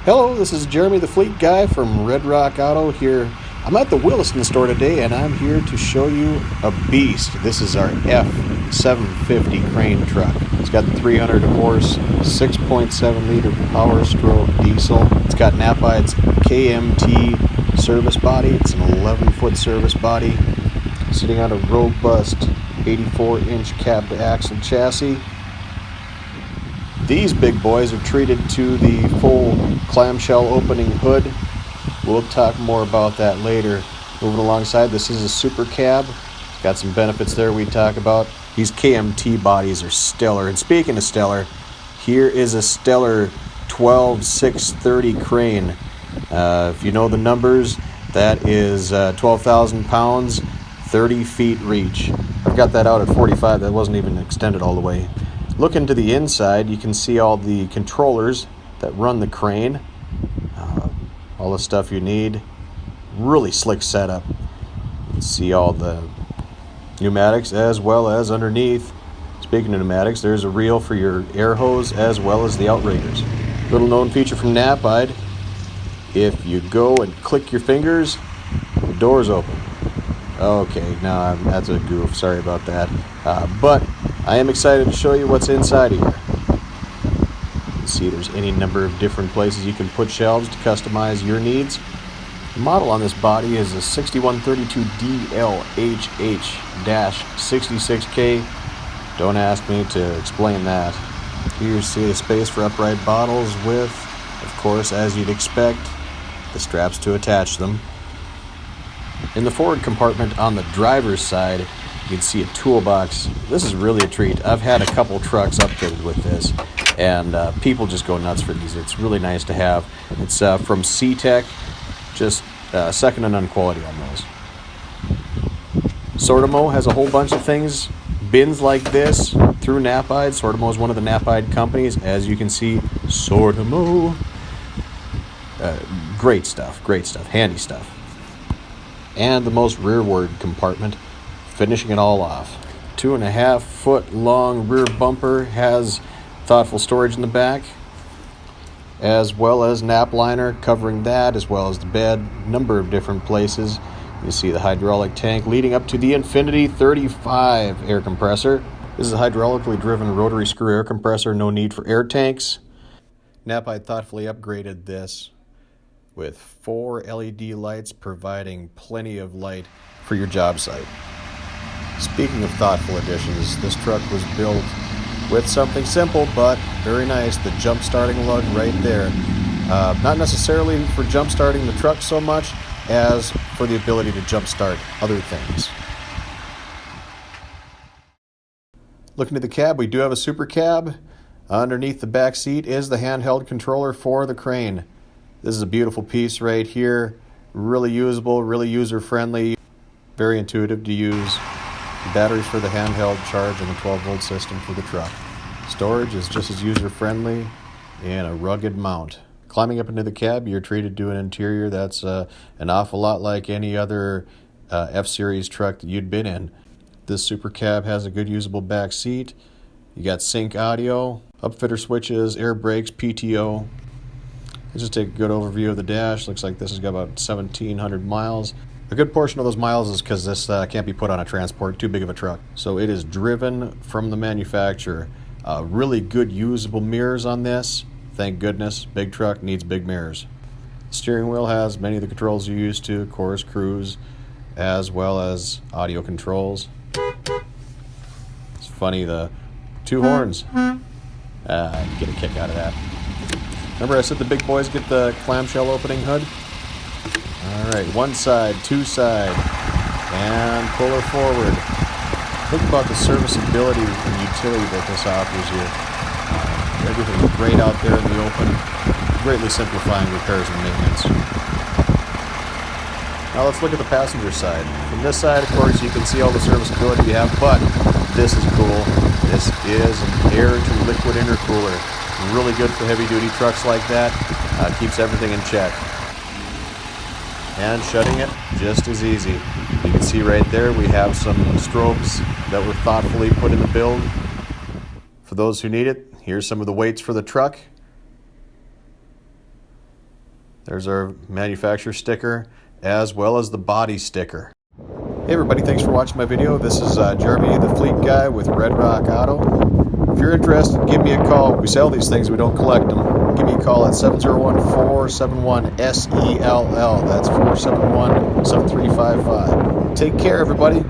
Hello, this is Jeremy the Fleet Guy from Red Rock Auto here. I'm at the Williston store today and I'm here to show you a beast. This is our F750 crane truck. It's got 300 horse, 6.7 liter power stroke diesel. It's got Dynamite's KMT service body. It's an 11-foot service body sitting on a robust 84-inch cab to axle chassis. These big boys are treated to the full clamshell opening hood. We'll talk more about that later. Moving alongside, this is a super cab. Got some benefits there we talk about. These KMT bodies are stellar. And speaking of stellar, here is a stellar 12630 crane. If you know the numbers, that is 12,000 pounds, 30 feet reach. I've got that out at 45. That wasn't even extended all the way. Look into the inside, you can see all the controllers that run the crane. All the stuff you need. Really slick setup. You can see all the pneumatics as well as underneath. Speaking of pneumatics, there's a reel for your air hose as well as the outriggers. Little known feature from Dynamite. If you go and click your fingers, the door's open. Okay, no, that's a goof. Sorry about that. But I am excited to show you what's inside of here. You can see there's any number of different places you can put shelves to customize your needs. The model on this body is a 6132DLHH-66K. Don't ask me to explain that. Here you see a space for upright bottles with, of course, as you'd expect, the straps to attach them. In the forward compartment on the driver's side, you can see a toolbox. This is really a treat. I've had a couple trucks upfitted with this, and people just go nuts for these. It's really nice to have. It's from C-Tech, just second to none quality on those. Sortimo has a whole bunch of things, bins like this through Dynamite. Sortimo is one of the Dynamite companies. As you can see, Sortimo. Great stuff, handy stuff. And the most rearward compartment, finishing it all off. 2.5 foot long rear bumper, has thoughtful storage in the back, as well as nap liner covering that, as well as the bed, number of different places. You see the hydraulic tank leading up to the Infinity 35 air compressor. This is a hydraulically driven rotary screw air compressor, no need for air tanks. Dynamite thoughtfully upgraded this with 4 LED lights providing plenty of light for your job site. Speaking of thoughtful additions, this truck was built with something simple but very nice, the jump starting lug right there. Not necessarily for jump starting the truck so much as for the ability to jump start other things. Looking at the cab, we do have a super cab. Underneath the back seat is the handheld controller for the crane. This is a beautiful piece right here. Really usable, really user-friendly, very intuitive to use. The batteries for the handheld charge and the 12-volt system for the truck. Storage is just as user-friendly and a rugged mount. Climbing up into the cab, you're treated to an interior that's an awful lot like any other F-Series truck that you'd been in. This super cab has a good usable back seat. You got sync audio, upfitter switches, air brakes, PTO. Let's just take a good overview of the dash. Looks like this has got about 1,700 miles. A good portion of those miles is because this can't be put on a transport, too big of a truck. So it is driven from the manufacturer. Really good usable mirrors on this. Thank goodness, big truck needs big mirrors. Steering wheel has many of the controls you're used to, course, cruise, as well as audio controls. It's funny, the 2 horns. I get a kick out of that. Remember I said the big boys get the clamshell opening hood? Alright, one side, 2 side, and pull her forward. Think about the serviceability and utility that this offers you. Everything's great out there in the open, greatly simplifying repairs and maintenance. Now let's look at the passenger side. From this side, of course, you can see all the serviceability you have, but this is cool. This is an air-to-liquid intercooler. Really good for heavy-duty trucks like that. Keeps everything in check. And shutting it, just as easy. You can see right there we have some strobes that were thoughtfully put in the build. For those who need it, here's some of the weights for the truck. There's our manufacturer sticker as well as the body sticker. Hey everybody, thanks for watching my video. This is Jeremy, the fleet guy with Red Rock Auto. If you're interested, give me a call. We sell these things, we don't collect them. Give me a call at 701-471-SELL. That's 471-7355. Take care, everybody.